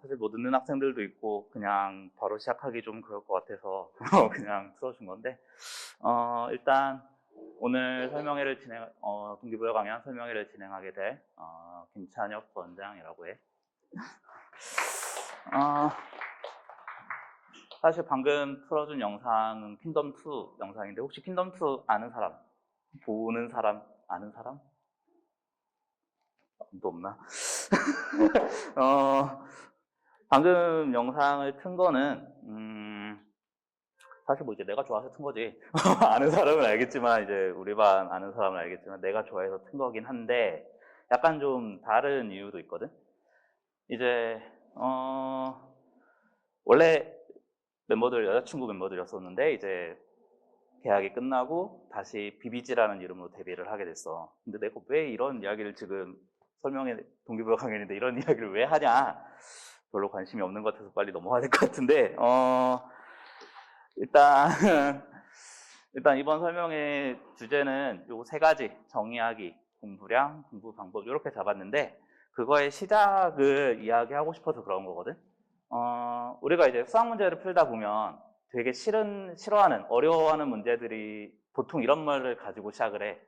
사실 뭐 늦는 학생들도 있고 그냥 바로 시작하기 좀 그럴 것 같아서 그냥 틀어준 건데 일단 오늘 동기부여 강연 설명회를 진행하게 될 김찬혁 원장이라고 해. 어, 사실 방금 틀어준 영상은 킹덤2 영상인데 혹시 킹덤2 아는 사람? 보는 사람? 아는 사람? 또 없나? 방금 영상을 튼 거는 사실 뭐 이제 내가 좋아서 튼 거지. 아는 사람은 알겠지만 이제 우리 반 아는 사람은 알겠지만 내가 좋아해서 튼 거긴 한데 약간 좀 다른 이유도 있거든. 이제 원래 여자친구 멤버들이었었는데 이제 계약이 끝나고 다시 비비지라는 이름으로 데뷔를 하게 됐어. 근데 내가 왜 이런 이야기를 지금 동기부여 강연인데 이런 이야기를 왜 하냐? 별로 관심이 없는 것 같아서 빨리 넘어가야 될 것 같은데, 일단, 일단 이번 설명의 주제는 요 세 가지, 정의하기, 공부량, 공부 방법, 이렇게 잡았는데, 그거의 시작을 이야기하고 싶어서 그런 거거든. 우리가 이제 수학 문제를 풀다 보면 되게 싫어하는, 어려워하는 문제들이 보통 이런 말을 가지고 시작을 해.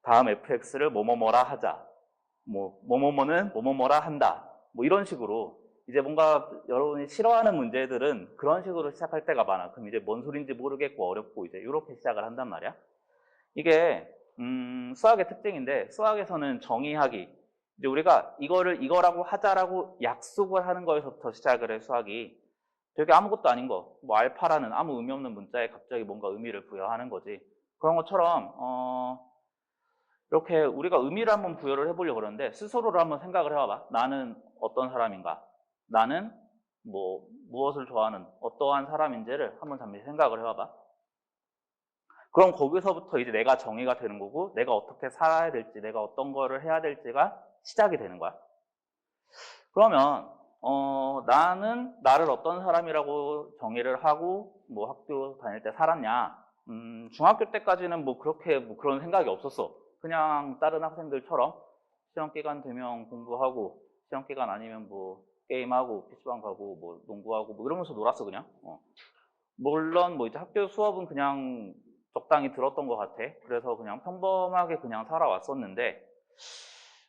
다음 fx를 뭐뭐뭐라 하자. 뭐뭐뭐는 뭐뭐뭐라 한다. 뭐 이런 식으로 이제 뭔가 여러분이 싫어하는 문제들은 그런 식으로 시작할 때가 많아. 그럼 이제 뭔 소린지 모르겠고 어렵고 이제 이렇게 시작을 한단 말이야. 이게 수학의 특징인데 수학에서는 정의하기. 이제 우리가 이거라고 하자라고 약속을 하는 거에서부터 시작을 해 수학이. 되게 아무것도 아닌 거, 뭐 알파라는 아무 의미 없는 문자에 갑자기 뭔가 의미를 부여하는 거지. 그런 것처럼 이렇게 우리가 의미를 한번 부여를 해보려고 그러는데 스스로를 한번 생각을 해봐봐. 나는 어떤 사람인가? 나는 뭐 무엇을 좋아하는 어떠한 사람인지를 한번 잠시 생각을 해봐봐. 그럼 거기서부터 이제 내가 정의가 되는 거고 내가 어떻게 살아야 될지 내가 어떤 거를 해야 될지가 시작이 되는 거야. 그러면 나는 나를 어떤 사람이라고 정의를 하고 뭐 학교 다닐 때 살았냐? 중학교 때까지는 뭐 그렇게 뭐 그런 생각이 없었어. 그냥 다른 학생들처럼 시험 기간 되면 공부하고 시험 기간 아니면 뭐 게임하고 PC방 가고 뭐 농구하고 뭐 이러면서 놀았어 그냥. 물론 뭐 이제 학교 수업은 그냥 적당히 들었던 것 같아. 그래서 그냥 평범하게 그냥 살아왔었는데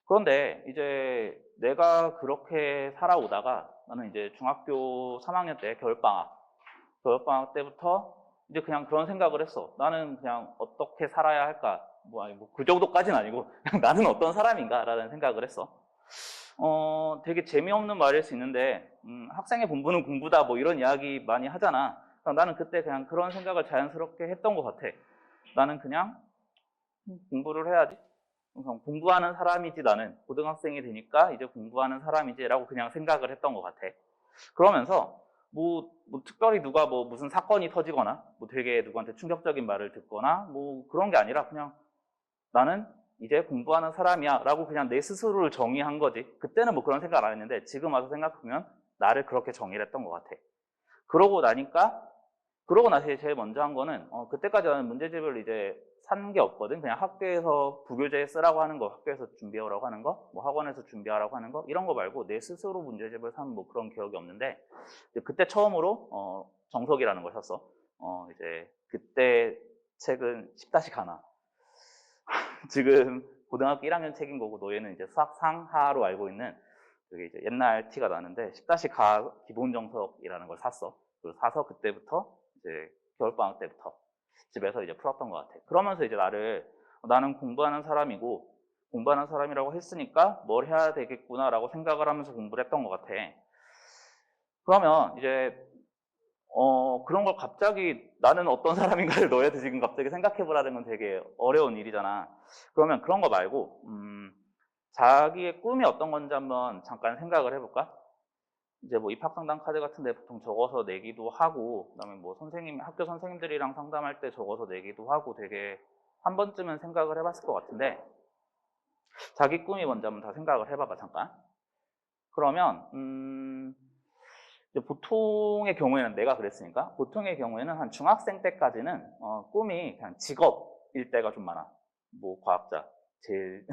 그런데 이제 내가 그렇게 살아오다가 나는 이제 중학교 3학년 때 겨울방학 때부터 이제 그냥 그런 생각을 했어. 나는 그냥 어떻게 살아야 할까? 그 정도까지는 아니고 그냥 나는 어떤 사람인가라는 생각을 했어. 되게 재미없는 말일 수 있는데 학생의 본분은 공부다 뭐 이런 이야기 많이 하잖아. 나는 그때 그냥 그런 생각을 자연스럽게 했던 것 같아. 나는 그냥 공부를 해야지. 공부하는 사람이지 나는 고등학생이 되니까 이제 공부하는 사람이지라고 그냥 생각을 했던 것 같아. 그러면서 뭐 특별히 누가 뭐 무슨 사건이 터지거나 뭐 되게 누구한테 충격적인 말을 듣거나 뭐 그런 게 아니라 그냥 나는 이제 공부하는 사람이야 라고 그냥 내 스스로를 정의한 거지. 그때는 뭐 그런 생각을 안 했는데 지금 와서 생각하면 나를 그렇게 정의를 했던 것 같아. 그러고 나서 제일 먼저 한 거는 그때까지 나는 문제집을 이제 산 게 없거든. 그냥 학교에서 부교재 쓰라고 하는 거, 학교에서 준비해오라고 하는 거, 뭐 학원에서 준비하라고 하는 거 이런 거 말고 내 스스로 문제집을 산 뭐 그런 기억이 없는데 그때 처음으로 정석이라는 걸 샀어. 이제 그때 책은 10-가나. 지금 고등학교 1학년 책인 거고 너희는 이제 수학 상하로 알고 있는 그게 이제 옛날 티가 나는데 10-가 기본 정석이라는 걸 샀어. 그리고 사서 그때부터 이제 겨울방학 때부터 집에서 이제 풀었던 것 같아. 그러면서 이제 나는 공부하는 사람이고 공부하는 사람이라고 했으니까 뭘 해야 되겠구나라고 생각을 하면서 공부를 했던 것 같아. 그러면 이제 그런 걸 갑자기 나는 어떤 사람인가를 너희한테 지금 갑자기 생각해보라는 건 되게 어려운 일이잖아. 그러면 그런 거 말고 자기의 꿈이 어떤 건지 한번 잠깐 생각을 해볼까? 이제 뭐 입학상담 카드 같은 데 보통 적어서 내기도 하고 그다음에 뭐 학교 선생님들이랑 상담할 때 적어서 내기도 하고 되게 한 번쯤은 생각을 해봤을 것 같은데 자기 꿈이 뭔지 한번 다 생각을 해봐봐 잠깐. 그러면 보통의 경우에는 내가 그랬으니까 보통의 경우에는 한 중학생 때까지는 꿈이 그냥 직업일 때가 좀 많아. 뭐 과학자 제일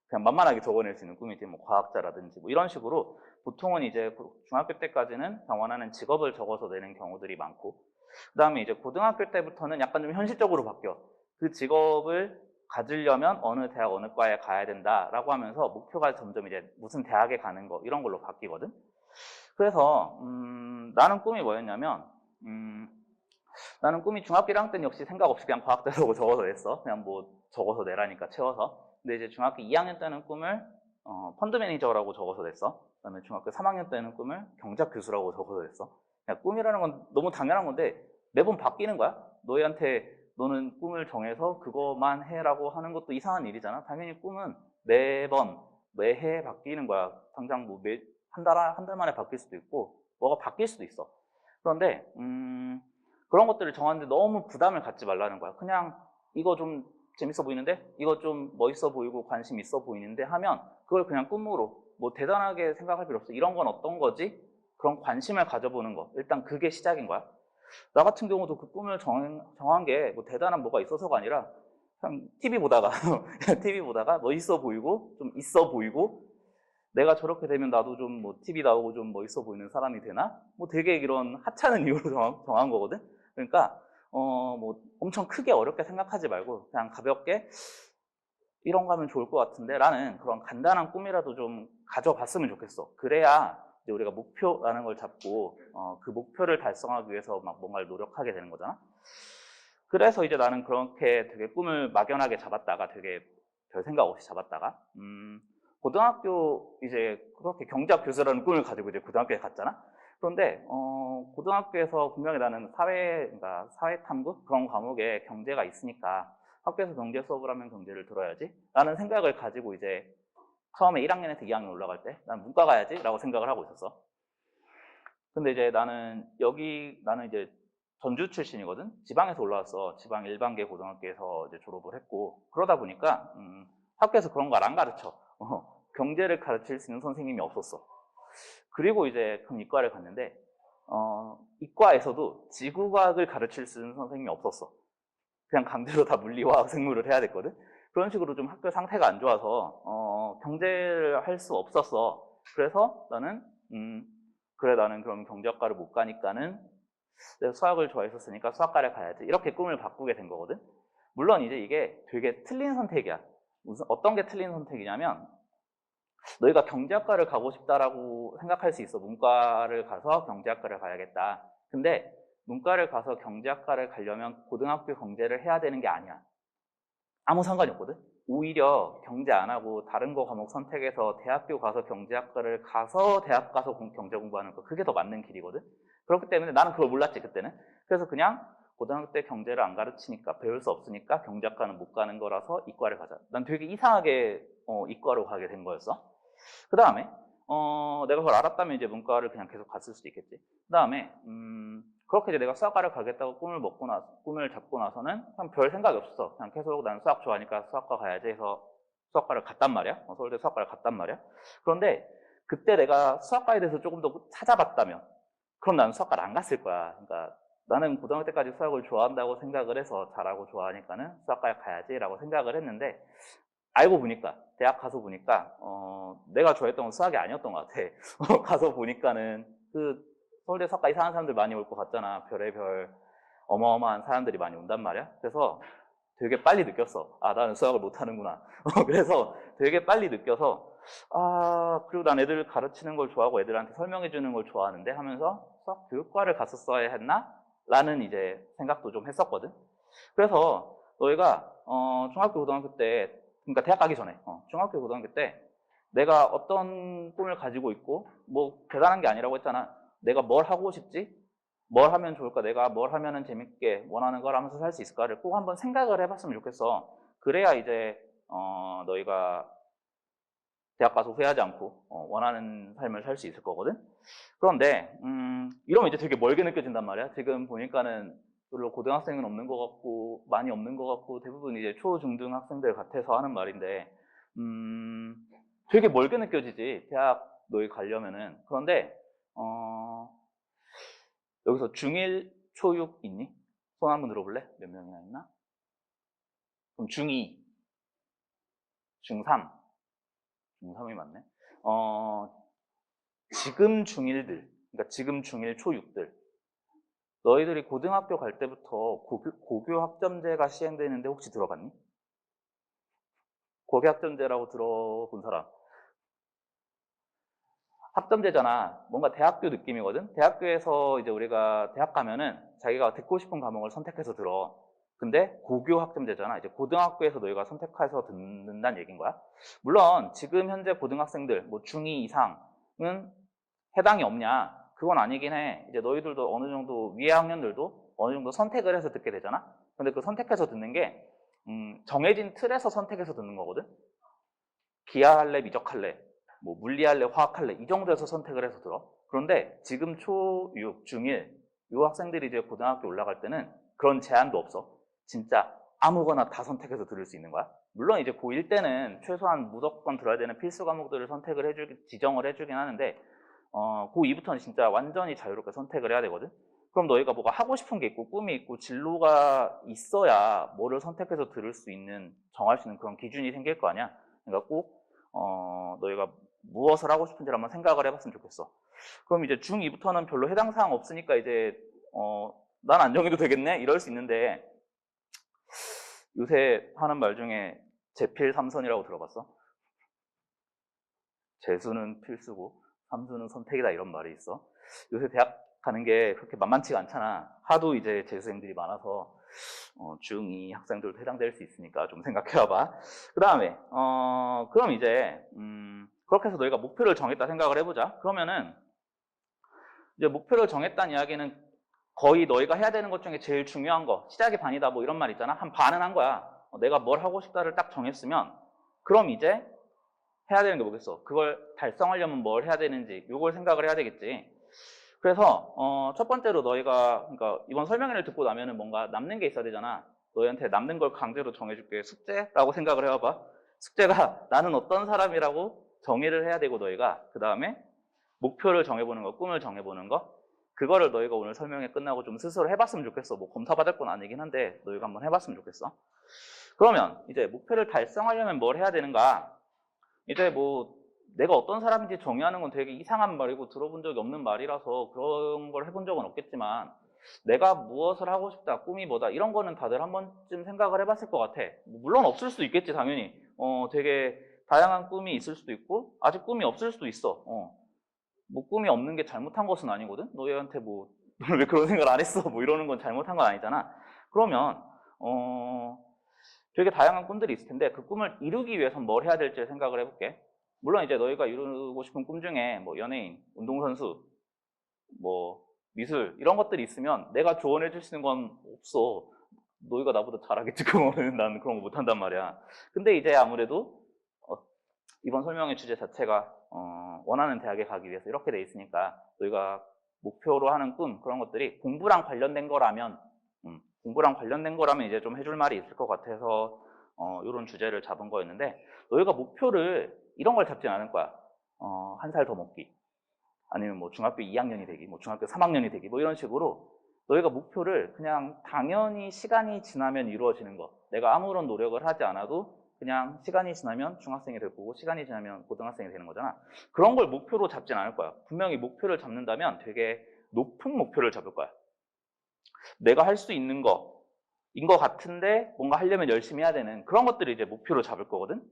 그냥 만만하게 적어낼 수 있는 꿈이지 뭐 과학자라든지 뭐 이런 식으로 보통은 이제 중학교 때까지는 원하는 직업을 적어서 내는 경우들이 많고, 그 다음에 이제 고등학교 때부터는 약간 좀 현실적으로 바뀌어. 그 직업을 가지려면 어느 대학, 어느 과에 가야 된다라고 하면서 목표가 점점 이제 무슨 대학에 가는 거, 이런 걸로 바뀌거든. 그래서, 나는 꿈이 뭐였냐면, 나는 꿈이 중학교 1학년 때는 역시 생각 없이 그냥 과학자라고 적어서 냈어. 그냥 뭐 적어서 내라니까 채워서. 근데 이제 중학교 2학년 때는 꿈을 펀드 매니저라고 적어서 냈어. 그다음에 중학교 3학년 때는 꿈을 경작 교수라고 적어서 냈어. 그냥 꿈이라는 건 너무 당연한 건데 매번 바뀌는 거야. 너는 꿈을 정해서 그것만 해라고 하는 것도 이상한 일이잖아. 당연히 꿈은 매번 매해 바뀌는 거야. 당장 뭐 한 달 만에 바뀔 수도 있고 뭐가 바뀔 수도 있어. 그런데 그런 것들을 정하는데 너무 부담을 갖지 말라는 거야. 그냥 이거 좀 재밌어 보이는데, 이거 좀 멋있어 보이고 관심 있어 보이는데 하면 그걸 그냥 꿈으로 뭐 대단하게 생각할 필요 없어. 이런 건 어떤 거지? 그런 관심을 가져보는 거. 일단 그게 시작인 거야. 나 같은 경우도 그 꿈을 정한 게 뭐 대단한 뭐가 있어서가 아니라 그냥 TV 보다가 TV 보다가 멋있어 보이고 좀 있어 보이고 내가 저렇게 되면 나도 좀 뭐 TV 나오고 좀 멋있어 보이는 사람이 되나? 뭐 되게 이런 하찮은 이유로 정한 거거든. 그러니까 뭐 엄청 크게 어렵게 생각하지 말고 그냥 가볍게 이런 거 하면 좋을 것 같은데 라는 그런 간단한 꿈이라도 좀 가져봤으면 좋겠어. 그래야 이제 우리가 목표라는 걸 잡고 그 목표를 달성하기 위해서 막 뭔가를 노력하게 되는 거잖아. 그래서 이제 나는 그렇게 되게 꿈을 막연하게 잡았다가 되게 별 생각 없이 잡았다가 고등학교 이제 그렇게 경제학 교수라는 꿈을 가지고 이제 고등학교에 갔잖아. 그런데 고등학교에서 분명히 나는 그러니까 사회 탐구 그런 과목에 경제가 있으니까 학교에서 경제 수업을 하면 경제를 들어야지 라는 생각을 가지고 이제 처음에 1학년에서 2학년 올라갈 때 난 문과 가야지 라고 생각을 하고 있었어. 근데 이제 나는 이제 전주 출신이거든. 지방에서 올라왔어. 지방 일반계 고등학교에서 이제 졸업을 했고 그러다 보니까 학교에서 그런 걸 안 가르쳐. 경제를 가르칠 수 있는 선생님이 없었어. 그리고 이제 그럼 이과를 갔는데 이과에서도 지구과학을 가르칠 수 있는 선생님이 없었어. 그냥 강제로 다 물리화학 생물을 해야 됐거든. 그런 식으로 좀 학교 상태가 안 좋아서 경제를 할 수 없었어. 그래서 나는 그래 나는 그럼 경제학과를 못 가니까는 내가 수학을 좋아했었으니까 수학과를 가야지. 이렇게 꿈을 바꾸게 된 거거든. 물론 이제 이게 되게 틀린 선택이야. 어떤 게 틀린 선택이냐면 너희가 경제학과를 가고 싶다라고 생각할 수 있어. 문과를 가서 경제학과를 가야겠다. 근데 문과를 가서 경제학과를 가려면 고등학교 경제를 해야 되는 게 아니야. 아무 상관이 없거든. 오히려 경제 안 하고 다른 거 과목 선택해서 대학교 가서 경제학과를 가서 대학 가서 경제 공부하는 거 그게 더 맞는 길이거든. 그렇기 때문에 나는 그걸 몰랐지 그때는. 그래서 그냥 고등학교 때 경제를 안 가르치니까 배울 수 없으니까 경제학과는 못 가는 거라서 이과를 가자. 난 되게 이상하게 이과로 가게 된 거였어. 그 다음에 내가 그걸 알았다면 이제 문과를 그냥 계속 갔을 수도 있겠지. 그 다음에 그렇게 이제 내가 수학과를 가겠다고 꿈을 잡고 나서는 그냥 별 생각이 없었어. 그냥 계속 난 수학 좋아하니까 수학과 가야지 해서 수학과를 갔단 말이야. 서울대 수학과를 갔단 말이야. 그런데 그때 내가 수학과에 대해서 조금 더 찾아봤다면 그럼 나는 수학과를 안 갔을 거야. 그러니까 나는 고등학교 때까지 수학을 좋아한다고 생각을 해서 잘하고 좋아하니까는 수학과에 가야지라고 생각을 했는데 알고 보니까 대학 가서 보니까 내가 좋아했던 건 수학이 아니었던 것 같아. 가서 보니까는 그 서울대 수학과 이상한 사람들 많이 올 것 같잖아. 별의별 어마어마한 사람들이 많이 온단 말이야. 그래서 되게 빨리 느꼈어. 아, 나는 수학을 못하는구나. 그래서 되게 빨리 느껴서 그리고 난 애들 가르치는 걸 좋아하고 애들한테 설명해 주는 걸 좋아하는데 하면서 수학 교육과를 갔었어야 했나? 라는 이제 생각도 좀 했었거든. 그래서 너희가 중학교 고등학교 때 그러니까 대학 가기 전에 중학교 고등학교 때 내가 어떤 꿈을 가지고 있고 뭐 대단한 게 아니라고 했잖아. 내가 뭘 하고 싶지? 뭘 하면 좋을까? 내가 뭘 하면은 재밌게 원하는 걸 하면서 살 수 있을까를 꼭 한번 생각을 해봤으면 좋겠어. 그래야 이제 너희가 대학 가서 후회하지 않고 원하는 삶을 살 수 있을 거거든. 그런데 이러면 이제 되게 멀게 느껴진단 말이야. 지금 보니까는 별로 고등학생은 없는 것 같고 많이 없는 것 같고 대부분 이제 초, 중등 학생들 같아서 하는 말인데 되게 멀게 느껴지지. 대학 너희 가려면은. 그런데 여기서 중1, 초6 있니? 손 한번 들어볼래? 몇 명이나 있나? 그럼 중2, 중3, 중3이 맞네. 지금 중1들, 그러니까 지금 중1 초6들, 너희들이 고등학교 갈 때부터 고교 학점제가 시행되는데 혹시 들어봤니? 고교 학점제라고 들어본 사람? 학점제잖아. 뭔가 대학교 느낌이거든? 대학교에서 이제 우리가 대학 가면은 자기가 듣고 싶은 과목을 선택해서 들어. 근데 고교 학점제잖아. 이제 고등학교에서 너희가 선택해서 듣는다는 얘기인 거야. 물론 지금 현재 고등학생들, 뭐 중2 이상은 해당이 없냐? 그건 아니긴 해. 이제 너희들도 어느 정도 위에 학년들도 어느 정도 선택을 해서 듣게 되잖아. 근데 그 선택해서 듣는 게 정해진 틀에서 선택해서 듣는 거거든. 기하할래, 미적할래, 뭐 물리할래, 화학할래 이 정도에서 선택을 해서 들어. 그런데 지금 초6, 중1 이 학생들이 이제 고등학교 올라갈 때는 그런 제한도 없어. 진짜 아무거나 다 선택해서 들을 수 있는 거야. 물론 이제 고1 때는 최소한 무조건 들어야 되는 필수 과목들을 지정을 해주긴 하는데 고2부터는 진짜 완전히 자유롭게 선택을 해야 되거든. 그럼 너희가 뭐가 하고 싶은 게 있고 꿈이 있고 진로가 있어야 뭐를 선택해서 들을 수 있는, 정할 수 있는 그런 기준이 생길 거 아니야. 그러니까 꼭 너희가 무엇을 하고 싶은지를 한번 생각을 해봤으면 좋겠어. 그럼 이제 중2부터는 별로 해당 사항 없으니까 이제 난 안 정해도 되겠네? 이럴 수 있는데, 요새 하는 말 중에 제필 삼선이라고 들어봤어? 재수는 필수고 삼수는 선택이다 이런 말이 있어. 요새 대학 가는 게 그렇게 만만치가 않잖아. 하도 이제 재수생들이 많아서 중2 학생들도 해당될 수 있으니까 좀 생각해봐봐. 그 다음에 그럼 이제 그렇게 해서 너희가 목표를 정했다 생각을 해보자. 그러면은 이제 목표를 정했다는 이야기는 거의 너희가 해야 되는 것 중에 제일 중요한 거, 시작이 반이다 뭐 이런 말 있잖아. 한 반은 한 거야. 내가 뭘 하고 싶다를 딱 정했으면 그럼 이제 해야 되는 게 뭐겠어? 그걸 달성하려면 뭘 해야 되는지 이걸 생각을 해야 되겠지. 그래서 첫 번째로 너희가, 그러니까 이번 설명회를 듣고 나면은 뭔가 남는 게 있어야 되잖아. 너희한테 남는 걸 강제로 정해줄게. 숙제라고 생각을 해봐봐. 숙제가 나는 어떤 사람이라고 정의를 해야 되고, 너희가 그 다음에 목표를 정해보는 거, 꿈을 정해보는 거, 그거를 너희가 오늘 설명회 끝나고 좀 스스로 해봤으면 좋겠어. 뭐 검사받을 건 아니긴 한데 너희가 한번 해봤으면 좋겠어. 그러면 이제 목표를 달성하려면 뭘 해야 되는가? 이제 뭐 내가 어떤 사람인지 정의하는 건 되게 이상한 말이고 들어본 적이 없는 말이라서 그런 걸 해본 적은 없겠지만, 내가 무엇을 하고 싶다, 꿈이 뭐다 이런 거는 다들 한 번쯤 생각을 해봤을 것 같아. 물론 없을 수도 있겠지 당연히. 되게 다양한 꿈이 있을 수도 있고 아직 꿈이 없을 수도 있어. 뭐 꿈이 없는 게 잘못한 것은 아니거든. 너희한테 뭐 너는 왜 그런 생각을 안 했어 뭐 이러는 건 잘못한 건 아니잖아. 그러면 되게 다양한 꿈들이 있을 텐데 그 꿈을 이루기 위해선 뭘 해야 될지 생각을 해볼게. 물론 이제 너희가 이루고 싶은 꿈 중에 뭐 연예인, 운동선수, 뭐 미술 이런 것들이 있으면 내가 조언해 줄 수 있는 건 없어. 너희가 나보다 잘하겠지. 그거는 난 그런 거 못한단 말이야. 근데 이제 아무래도 이번 설명의 주제 자체가 원하는 대학에 가기 위해서 이렇게 돼 있으니까 너희가 목표로 하는 꿈, 그런 것들이 공부랑 관련된 거라면 이제 좀 해줄 말이 있을 것 같아서 이런 주제를 잡은 거였는데, 너희가 목표를 이런 걸 잡진 않을 거야. 한 살 더 먹기, 아니면 뭐 중학교 2학년이 되기, 뭐 중학교 3학년이 되기, 뭐 이런 식으로 너희가 목표를 그냥 당연히 시간이 지나면 이루어지는 거, 내가 아무런 노력을 하지 않아도 그냥 시간이 지나면 중학생이 될 거고 시간이 지나면 고등학생이 되는 거잖아. 그런 걸 목표로 잡진 않을 거야. 분명히 목표를 잡는다면 되게 높은 목표를 잡을 거야. 내가 할 수 있는 거인 것 같은데 뭔가 하려면 열심히 해야 되는 그런 것들을 이제 목표로 잡을 거거든.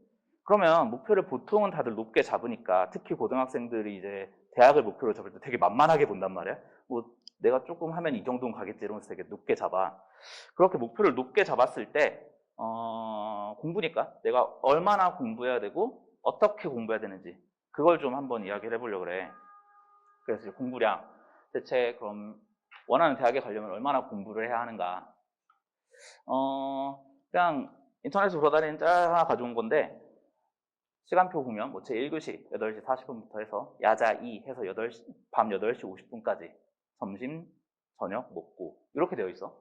그러면 목표를 보통은 다들 높게 잡으니까, 특히 고등학생들이 이제 대학을 목표로 잡을 때 되게 만만하게 본단 말이야. 뭐 내가 조금 하면 이 정도는 가겠지 이러면서 되게 높게 잡아. 그렇게 목표를 높게 잡았을 때 공부니까 내가 얼마나 공부해야 되고 어떻게 공부해야 되는지 그걸 좀 한번 이야기를 해보려고 그래. 그래서 공부량, 대체 그럼 원하는 대학에 가려면 얼마나 공부를 해야 하는가. 그냥 인터넷으로 돌아다니는 짤 하나 가져온 건데, 시간표 보면 뭐 제1교시 8시 40분부터 해서 야자 2 해서 밤 8시 50분까지 점심, 저녁 먹고 이렇게 되어 있어.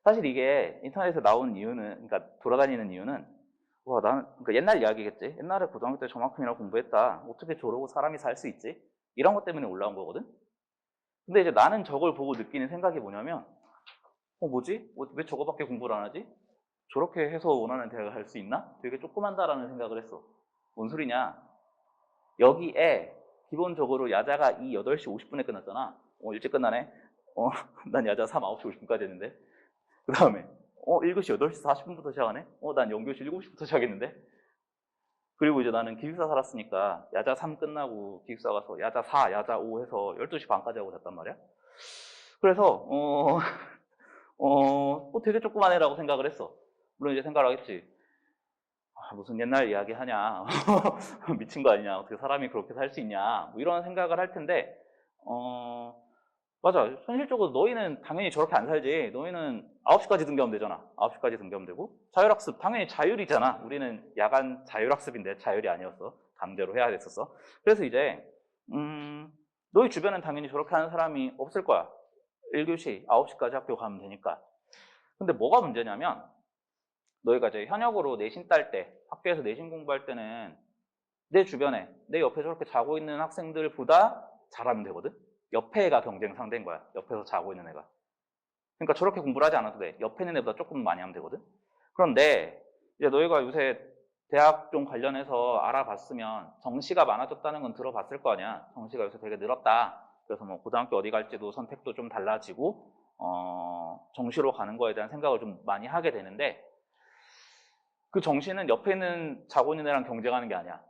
사실 이게 인터넷에 나온 이유는, 그러니까 돌아다니는 이유는, 와, 나는 그러니까 옛날 이야기겠지. 옛날에 고등학교 때 저만큼이나 공부했다, 어떻게 저러고 사람이 살 수 있지? 이런 것 때문에 올라온 거거든. 근데 이제 나는 저걸 보고 느끼는 생각이 뭐냐면, 뭐지? 왜 저거밖에 공부를 안 하지? 저렇게 해서 원하는 대학을 갈 수 있나? 되게 조그만다라는 생각을 했어. 뭔 소리냐? 여기에 기본적으로 야자가 8시 50분에 끝났잖아. 일찍 끝나네. 난 야자 9시 50분까지 했는데. 그 다음에 1교시 8시 40분부터 시작하네. 난 연교시 7시부터 시작했는데. 그리고 이제 나는 기숙사 살았으니까 야자 3 끝나고 기숙사 가서 야자 4, 야자 5 해서 12시 반까지 하고 잤단 말이야. 그래서 되게 조그만해라고 생각을 했어. 물론 이제 생각을 하겠지. 무슨 옛날 이야기 하냐. 미친 거 아니냐. 어떻게 사람이 그렇게 살 수 있냐. 뭐 이런 생각을 할 텐데, 맞아. 현실적으로 너희는 당연히 저렇게 안 살지. 너희는 9시까지 등교하면 되잖아. 9시까지 등교하면 되고. 자율학습, 당연히 자율이잖아. 우리는 야간 자율학습인데 자율이 아니었어. 강제로 해야 됐었어. 그래서 이제, 너희 주변엔 당연히 저렇게 하는 사람이 없을 거야. 1교시 9시까지 학교 가면 되니까. 근데 뭐가 문제냐면, 너희가 이제 현역으로 내신 딸 때, 학교에서 내신 공부할 때는 내 주변에, 내 옆에 저렇게 자고 있는 학생들보다 잘하면 되거든? 옆에 애가 경쟁 상대인 거야. 옆에서 자고 있는 애가. 그러니까 저렇게 공부를 하지 않아도 돼. 옆에 있는 애보다 조금 많이 하면 되거든? 그런데 이제 너희가 요새 대학 좀 관련해서 알아봤으면 정시가 많아졌다는 건 들어봤을 거 아니야. 정시가 요새 되게 늘었다. 그래서 뭐 고등학교 어디 갈지도 선택도 좀 달라지고 정시로 가는 거에 대한 생각을 좀 많이 하게 되는데 그 정시는 옆에 있는 자고 있는 애랑 경쟁하는 게 아니야.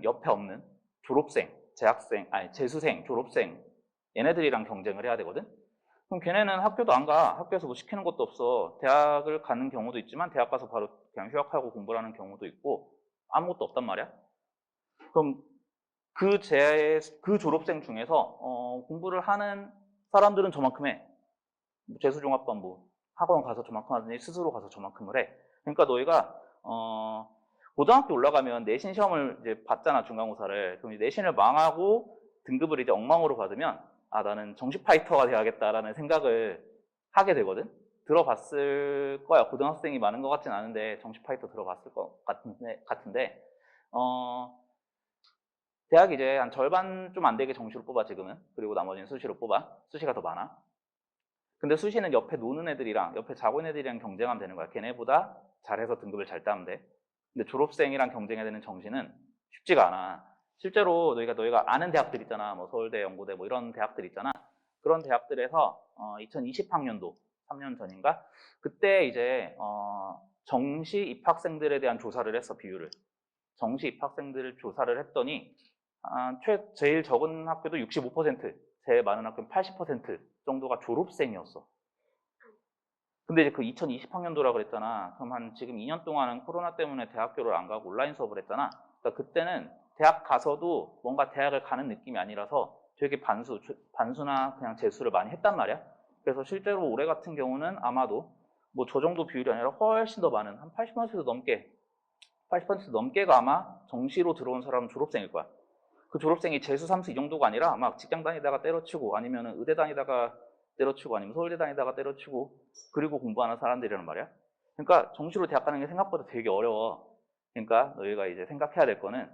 옆에 없는 졸업생, 재학생, 아니 재수생, 졸업생 얘네들이랑 경쟁을 해야 되거든. 그럼 걔네는 학교도 안 가. 학교에서 뭐 시키는 것도 없어. 대학을 가는 경우도 있지만 대학 가서 바로 그냥 휴학하고 공부를 하는 경우도 있고 아무것도 없단 말이야. 그럼 그 졸업생 중에서 공부를 하는 사람들은 저만큼 해. 재수종합반부 학원 가서 저만큼 하더니 스스로 가서 저만큼을 해. 그러니까 너희가 고등학교 올라가면 내신 시험을 이제 봤잖아, 중간고사를. 그럼 내신을 망하고 등급을 이제 엉망으로 받으면 나는 정시 파이터가 돼야겠다라는 생각을 하게 되거든. 들어봤을 거야. 고등학생이 많은 것 같진 않은데 정시 파이터 들어봤을 것 같은데 대학이 이제 한 절반 좀 안 되게 정시로 뽑아 지금은. 그리고 나머지는 수시로 뽑아. 수시가 더 많아. 근데 수시는 옆에 노는 애들이랑 옆에 자고 있는 애들이랑 경쟁하면 되는 거야. 걔네보다 잘해서 등급을 잘 따면 돼. 근데 졸업생이랑 경쟁해야 되는 정시는 쉽지가 않아. 실제로 너희가 아는 대학들 있잖아. 뭐 서울대, 연고대 뭐 이런 대학들 있잖아. 그런 대학들에서 2020학년도 3년 전인가? 그때 이제 정시 입학생들에 대한 조사를 했어. 비율을. 정시 입학생들을 조사를 했더니 제일 적은 학교도 65%, 제일 많은 학교는 80% 정도가 졸업생이었어. 근데 이제 그 2020학년도라 그랬잖아. 그럼 지금 2년 동안은 코로나 때문에 대학교를 안 가고 온라인 수업을 했잖아. 그러니까 그때는 대학 가서도 뭔가 대학을 가는 느낌이 아니라서 되게 반수나 그냥 재수를 많이 했단 말이야. 그래서 실제로 올해 같은 경우는 아마도 뭐 저 정도 비율이 아니라 훨씬 더 많은 한 80% 넘게가 아마 정시로 들어온 사람은 졸업생일 거야. 그 졸업생이 재수, 삼수 이 정도가 아니라 막 직장 다니다가 때려치고 아니면 의대 다니다가 때려치고 아니면 서울대 다니다가 때려치고 그리고 공부하는 사람들이란 말이야. 그러니까 정시로 대학 가는 게 생각보다 되게 어려워. 그러니까 너희가 이제 생각해야 될 거는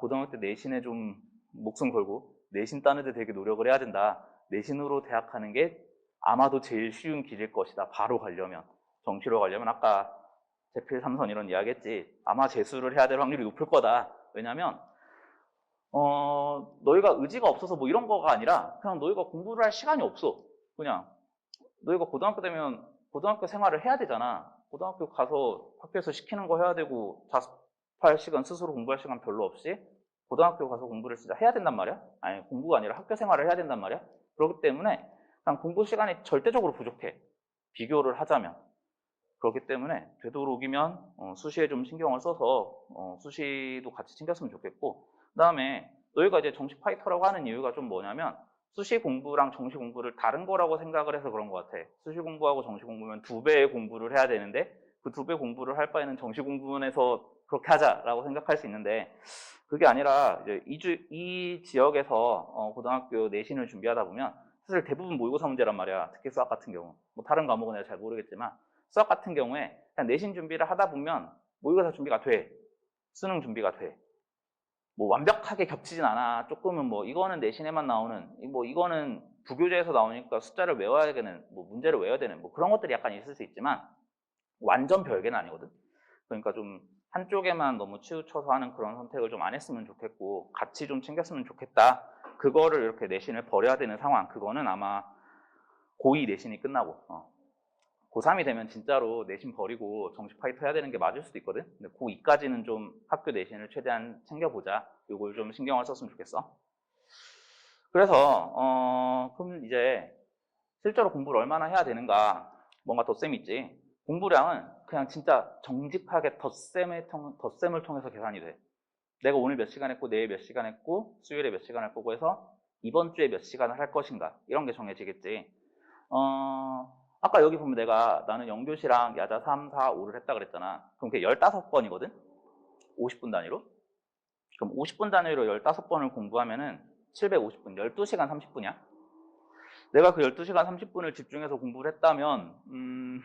고등학교 때 내신에 좀 목숨 걸고 내신 따는데 되게 노력을 해야 된다. 내신으로 대학 가는 게 아마도 제일 쉬운 길일 것이다. 바로 가려면. 정시로 가려면 아까 재필 3선 이런 이야기 했지. 아마 재수를 해야 될 확률이 높을 거다. 왜냐면 너희가 의지가 없어서 뭐 이런 거가 아니라 그냥 너희가 공부를 할 시간이 없어. 그냥 너희가 고등학교 되면 고등학교 생활을 해야 되잖아. 고등학교 가서 학교에서 시키는 거 해야 되고 자습할 시간, 스스로 공부할 시간 별로 없이 고등학교 가서 공부를 진짜 해야 된단 말이야. 아니 공부가 아니라 학교 생활을 해야 된단 말이야. 그렇기 때문에 그냥 공부 시간이 절대적으로 부족해. 비교를 하자면. 그렇기 때문에 되도록이면 수시에 좀 신경을 써서 수시도 같이 챙겼으면 좋겠고 그 다음에 너희가 이제 정시 파이터라고 하는 이유가 좀 뭐냐면 수시 공부랑 정시 공부를 다른 거라고 생각을 해서 그런 것 같아. 수시 공부하고 정시 공부면 2배의 공부를 해야 되는데 그 2배 공부를 할 바에는 정시 공부문에서 그렇게 하자라고 생각할 수 있는데 그게 아니라 이제 이 지역에서 고등학교 내신을 준비하다 보면 사실 대부분 모의고사 문제란 말이야. 특히 수학 같은 경우. 뭐 다른 과목은 내가 잘 모르겠지만 수학 같은 경우에 그냥 내신 준비를 하다 보면 모의고사 준비가 돼. 수능 준비가 돼. 뭐 완벽하게 겹치진 않아. 조금은 뭐 이거는 내신에만 나오는, 뭐 이거는 부교재에서 나오니까 숫자를 외워야 되는, 뭐 문제를 외워야 되는 뭐 그런 것들이 약간 있을 수 있지만 완전 별개는 아니거든. 그러니까 좀 한쪽에만 너무 치우쳐서 하는 그런 선택을 좀 안 했으면 좋겠고 같이 좀 챙겼으면 좋겠다. 그거를 이렇게 내신을 버려야 되는 상황, 그거는 아마 고2 내신이 끝나고 고3이 되면 진짜로 내신 버리고 정식 파이터 해야 되는 게 맞을 수도 있거든. 근데 고2까지는 좀 학교 내신을 최대한 챙겨보자. 이걸 좀 신경을 썼으면 좋겠어. 그래서 그럼 이제 실제로 공부를 얼마나 해야 되는가, 뭔가 덧셈이 있지. 공부량은 그냥 진짜 정직하게 덧셈을 통해서 계산이 돼. 내가 오늘 몇 시간 했고 내일 몇 시간 했고 수요일에 몇 시간 할 거고 해서 이번 주에 몇 시간을 할 것인가, 이런 게 정해지겠지. 아까 여기 보면 나는 영교시랑 야자 3, 4, 5를 했다 그랬잖아. 그럼 그게 15번이거든? 50분 단위로? 그럼 50분 단위로 15번을 공부하면은 750분, 12시간 30분이야. 내가 그 12시간 30분을 집중해서 공부를 했다면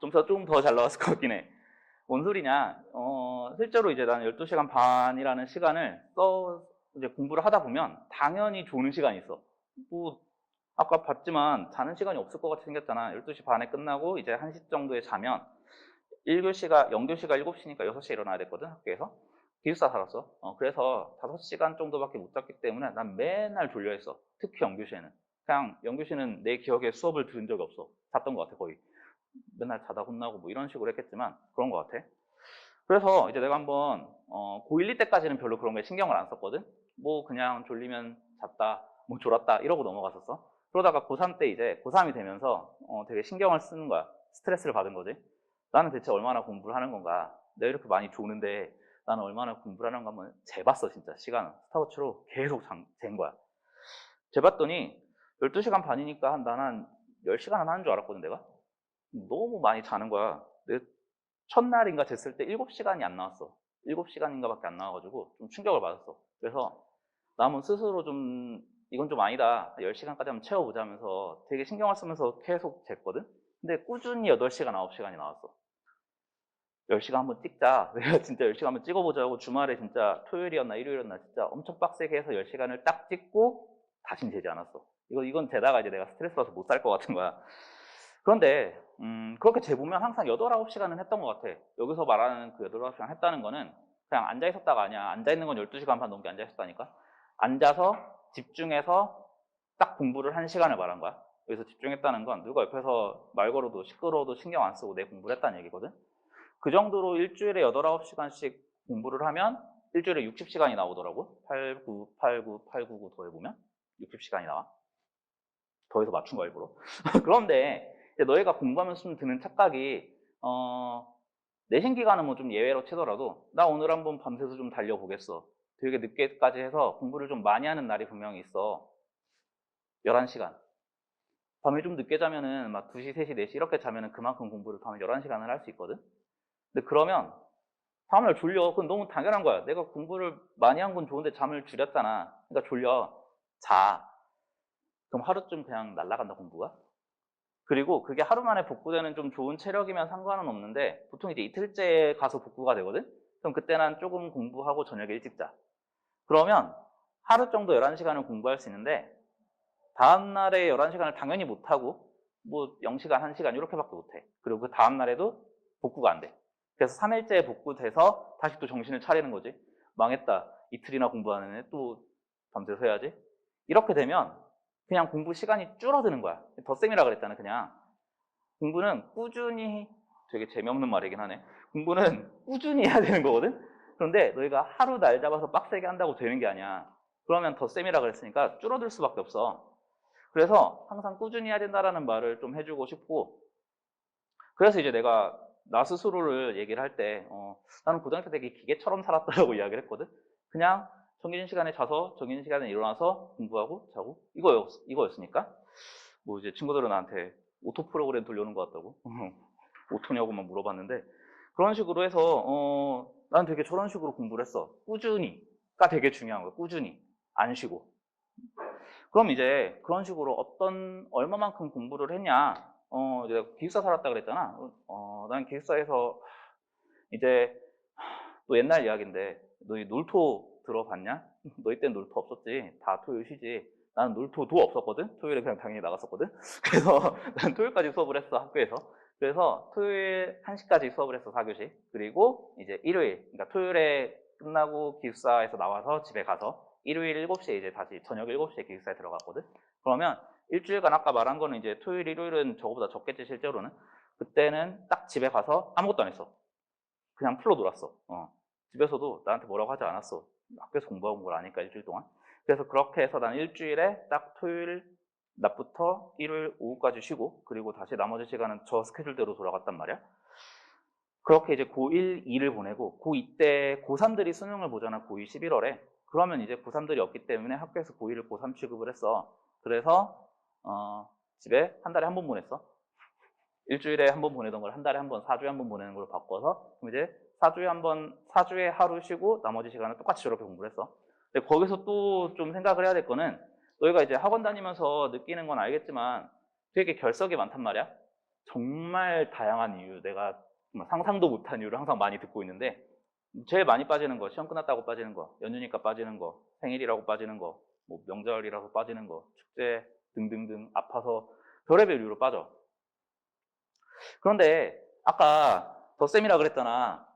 좀 더 잘 나왔을 것 같긴 해. 뭔 소리냐? 실제로 이제 나는 12시간 반이라는 시간을 이제 공부를 하다 보면 당연히 조는 시간이 있어. 뭐 아까 봤지만 자는 시간이 없을 것 같이 생겼잖아. 12시 반에 끝나고 이제 1시 정도에 자면 1교시가, 0교시가 7시니까 6시에 일어나야 됐거든, 학교에서. 기숙사 살았어. 그래서 5시간 정도밖에 못 잤기 때문에 난 맨날 졸려했어. 특히 0교시에는. 그냥 0교시는 내 기억에 수업을 들은 적이 없어. 잤던 것 같아, 거의. 맨날 자다 혼나고 뭐 이런 식으로 했겠지만 그런 것 같아. 그래서 이제 내가 한번 고1, 2 때까지는 별로 그런 거에 신경을 안 썼거든. 뭐 그냥 졸리면 잤다, 뭐 졸았다 이러고 넘어갔었어. 그러다가 고3 때 이제 고3이 되면서 되게 신경을 쓰는 거야. 스트레스를 받은 거지. 나는 대체 얼마나 공부를 하는 건가. 내가 이렇게 많이 조는데 나는 얼마나 공부를 하는 건가 한번 재봤어, 진짜. 시간을 스타워치로 계속 잰 거야. 재봤더니 12시간 반이니까 나는 10시간은 하는 줄 알았거든, 내가. 너무 많이 자는 거야. 첫날인가 쟀을 때 7시간이 안 나왔어. 7시간인가 밖에 안 나와가지고 좀 충격을 받았어. 그래서 남은 스스로 좀 이건 좀 아니다, 10시간까지 한번 채워보자 하면서 되게 신경을 쓰면서 계속 쟀거든. 근데 꾸준히 8시간, 9시간이 나왔어. 10시간 한번 찍자. 내가 진짜 10시간 한번 찍어보자고 주말에 진짜 토요일이었나 일요일이었나 진짜 엄청 빡세게 해서 10시간을 딱 찍고 다신 재지 않았어. 이건 재다가 이제 내가 스트레스 받아서 못 살 것 같은 거야. 그런데 그렇게 재보면 항상 8, 9시간은 했던 것 같아. 여기서 말하는 그 8, 9시간 했다는 거는 그냥 앉아있었다가 아니야. 앉아있는 건 12시간 반 넘게 앉아있었다니까. 앉아서 집중해서 딱 공부를 한 시간을 말한 거야. 여기서 집중했다는 건 누가 옆에서 말 걸어도 시끄러워도 신경 안 쓰고 내 공부를 했다는 얘기거든. 그 정도로 일주일에 8, 9시간씩 공부를 하면 일주일에 60시간이 나오더라고. 8, 9, 8, 9, 8, 9, 9 더해보면 60시간이 나와. 더해서 맞춘 거야, 일부러. 그런데 너희가 공부하면서 드는 착각이 내신 기간은 뭐 좀 예외로 치더라도 나 오늘 한번 밤새서 좀 달려보겠어. 되게 늦게까지 해서 공부를 좀 많이 하는 날이 분명히 있어. 11시간. 밤에 좀 늦게 자면은 막 2시, 3시, 4시 이렇게 자면은 그만큼 공부를 밤에 11시간을 할 수 있거든. 근데 그러면 다음날 졸려. 그건 너무 당연한 거야. 내가 공부를 많이 한 건 좋은데 잠을 줄였잖아. 그러니까 졸려. 자. 그럼 하루쯤 그냥 날아간다, 공부가. 그리고 그게 하루 만에 복구되는 좀 좋은 체력이면 상관은 없는데 보통 이제 이틀째 가서 복구가 되거든. 그럼 그때는 조금 공부하고 저녁에 일찍 자. 그러면 하루 정도 11시간을 공부할 수 있는데 다음날에 11시간을 당연히 못하고 뭐 0시간, 1시간 이렇게밖에 못해. 그리고 그 다음날에도 복구가 안 돼. 그래서 3일째 복구돼서 다시 또 정신을 차리는 거지. 망했다. 이틀이나 공부하는 애 또 밤새서 해야지. 이렇게 되면 그냥 공부 시간이 줄어드는 거야. 덧셈이라 그랬잖아, 그냥. 공부는 꾸준히, 되게 재미없는 말이긴 하네. 공부는 꾸준히 해야 되는 거거든? 그런데 너희가 하루 날 잡아서 빡세게 한다고 되는 게 아니야. 그러면 덧셈이라 그랬으니까 줄어들 수밖에 없어. 그래서 항상 꾸준히 해야 된다라는 말을 좀 해주고 싶고, 그래서 이제 내가 나 스스로를 얘기를 할 때, 나는 고등학교 때 되게 기계처럼 살았다라고 이야기를 했거든? 그냥 정해진 시간에 자서 정해진 시간에 일어나서 공부하고 자고 이거였으니까 뭐 이제 친구들은 나한테 오토 프로그램 돌려오는 것 같다고 오토냐고만 물어봤는데 그런 식으로 해서 난 되게 저런 식으로 공부를 했어. 꾸준히가 되게 중요한 거야. 꾸준히 안 쉬고. 그럼 이제 그런 식으로 얼마만큼 공부를 했냐. 내가 기숙사 살았다 그랬잖아. 난 기숙사에서 이제 또 옛날 이야기인데 너희 놀토 들어봤냐? 너희 땐 놀토 없었지. 다 토요일 쉬지. 나는 놀토도 없었거든. 토요일에 그냥 당연히 나갔었거든. 그래서 난 토요일까지 수업을 했어, 학교에서. 그래서 토요일 1시까지 수업을 했어, 4교시. 그리고 이제 일요일, 그러니까 토요일에 끝나고 기숙사에서 나와서 집에 가서 일요일 7시에 이제 다시 저녁 7시에 기숙사에 들어갔거든. 그러면 일주일간 아까 말한 거는 이제 토요일, 일요일은 저거보다 적겠지, 실제로는. 그때는 딱 집에 가서 아무것도 안 했어. 그냥 풀로 놀았어. 집에서도 나한테 뭐라고 하지 않았어. 학교에서 공부하고 뭘 아니까 일주일 동안. 그래서 그렇게 해서 난 일주일에 딱 토요일 낮부터 일요일 오후까지 쉬고, 그리고 다시 나머지 시간은 저 스케줄대로 돌아갔단 말이야. 그렇게 이제 고1, 2를 보내고, 고2 때 고3들이 수능을 보잖아, 고2 11월에. 그러면 이제 고3들이 없기 때문에 학교에서 고2를 고3 취급을 했어. 그래서 집에 한 달에 한 번 보냈어. 일주일에 한 번 보내던 걸 한 달에 한 번, 4주에 한 번 보내는 걸로 바꿔서, 그럼 이제 4주에 한 번, 4주에 하루 쉬고 나머지 시간은 똑같이 저렇게 공부를 했어. 근데 거기서 또 좀 생각을 해야 될 거는, 너희가 이제 학원 다니면서 느끼는 건 알겠지만 되게 결석이 많단 말이야. 정말 다양한 이유, 내가 상상도 못한 이유를 항상 많이 듣고 있는데, 제일 많이 빠지는 거, 시험 끝났다고 빠지는 거, 연휴니까 빠지는 거, 생일이라고 빠지는 거, 뭐 명절이라서 빠지는 거, 축제 등등등, 아파서 별의별 이유로 빠져. 그런데 아까 덧셈이라 그랬잖아.